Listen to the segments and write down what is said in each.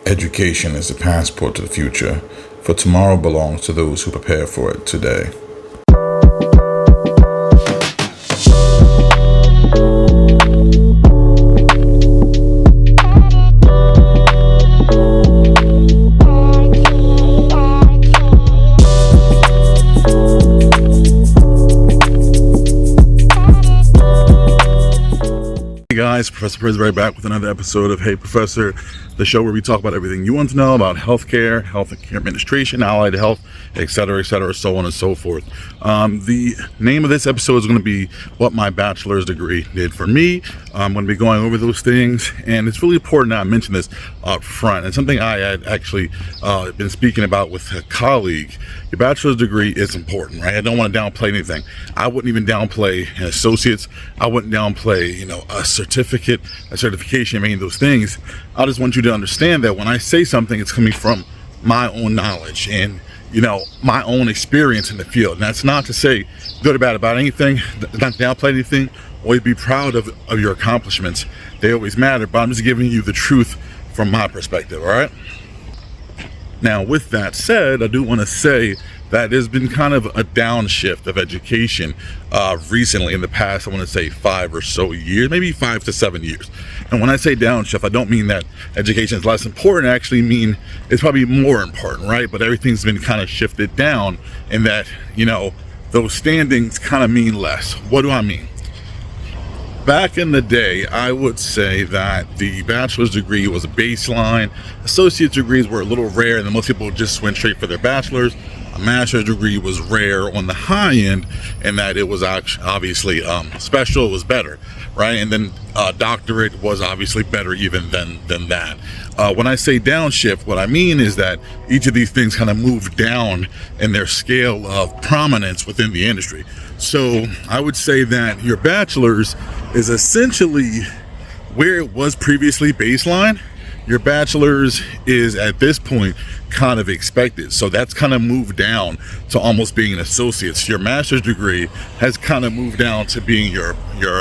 Education is the passport to the future, for tomorrow belongs to those who prepare for it today. Hey guys, Professor Prisbury back with another episode of Hey Professor, the show where we talk about everything you want to know about healthcare, healthcare administration, allied health, etc., so on and so forth. The name of this episode is going to be what my bachelor's degree did for me. I'm going to be going over those things, and it's really important that I mention this up front. And something I had actually been speaking about with a colleague. Your bachelor's degree is important, right? I don't want to downplay anything. I wouldn't even downplay an associate's. I wouldn't downplay, a certificate, a certification, any of those things. I just want you to understand that when I say something, it's coming from my own knowledge and, my own experience in the field. And that's not to say good or bad about anything, not to downplay anything. Always be proud of your accomplishments. They always matter, but I'm just giving you the truth from my perspective, all right? Now, with that said, I do want to say that there's been kind of a downshift of education recently in the past, I want to say 5 or so years, maybe 5 to 7 years. And when I say downshift, I don't mean that education is less important. I actually mean it's probably more important, right? But everything's been kind of shifted down in that, those standings kind of mean less. What do I mean? Back in the day, I would say that the bachelor's degree was a baseline. Associate degrees were a little rare, and then most people just went straight for their bachelor's. A master's degree was rare on the high end, and that it was obviously special, it was better, right? And then doctorate was obviously better even than that. When I say downshift, what I mean is that each of these things kind of moved down in their scale of prominence within the industry. So I would say that your bachelor's is essentially where it was previously baseline. Your bachelor's is at this point kind of expected. So that's kind of moved down to almost being an associate's. Your master's degree has kind of moved down to being your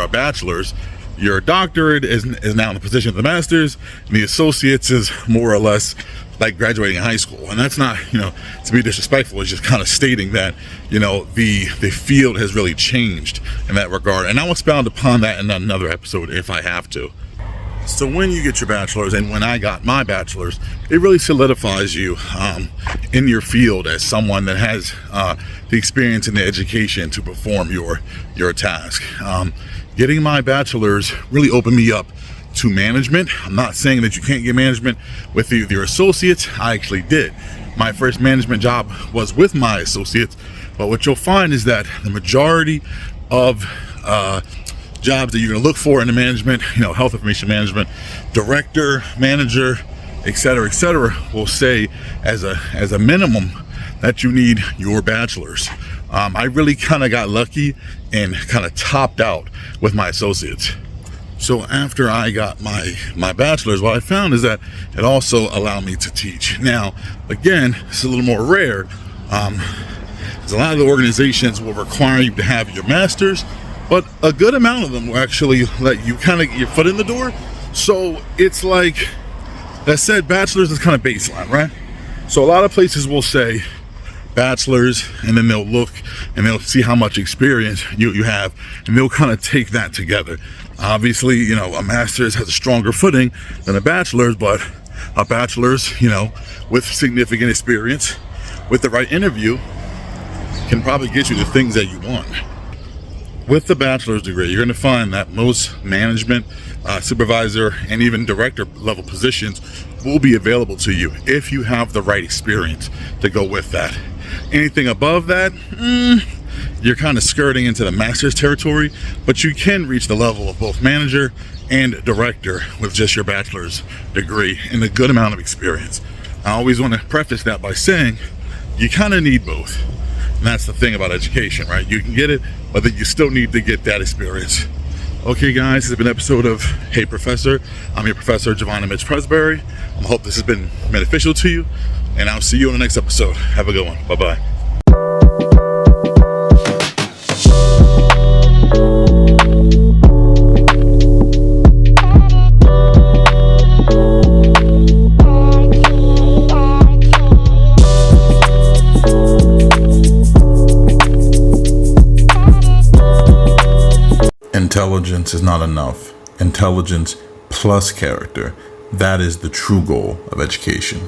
bachelor's. Your doctorate is now in the position of the master's, and the associate's is more or less like graduating high school. And that's not, to be disrespectful, it's just kind of stating that, the field has really changed in that regard. And I'll expound upon that in another episode if I have to. So when you get your bachelor's, and when I got my bachelor's, it really solidifies you in your field as someone that has the experience and the education to perform your task. Getting my bachelor's really opened me up to management. I'm not saying that you can't get management with your associates. I actually did. My first management job was with my associates, but what you'll find is that the majority of jobs that you're going to look for in the management, health information management, director, manager, etc., will say as a minimum that you need your bachelor's. I really kind of got lucky and kind of topped out with my associates. So after I got my bachelor's, what I found is that it also allowed me to teach. Now, again, it's a little more rare. Because a lot of the organizations will require you to have your master's, but a good amount of them will actually let you kind of get your foot in the door. So it's like that said, bachelor's is kind of baseline, right? So a lot of places will say bachelor's, and then they'll look and they'll see how much experience you have, and they'll kind of take that together. Obviously, a master's has a stronger footing than a bachelor's, but a bachelor's, with significant experience, with the right interview, can probably get you the things that you want. With the bachelor's degree, you're going to find that most management, supervisor, and even director level positions will be available to you if you have the right experience to go with that. Anything above that, you're kind of skirting into the master's territory, but you can reach the level of both manager and director with just your bachelor's degree and a good amount of experience. I always want to preface that by saying you kind of need both. And that's the thing about education, right? You can get it, but then you still need to get that experience. Okay, guys, this has been an episode of Hey Professor. I'm your Professor, Javon Mitch Presbury. I hope this has been beneficial to you, and I'll see you in the next episode. Have a good one. Bye-bye. Intelligence is not enough. Intelligence plus character. That is the true goal of education.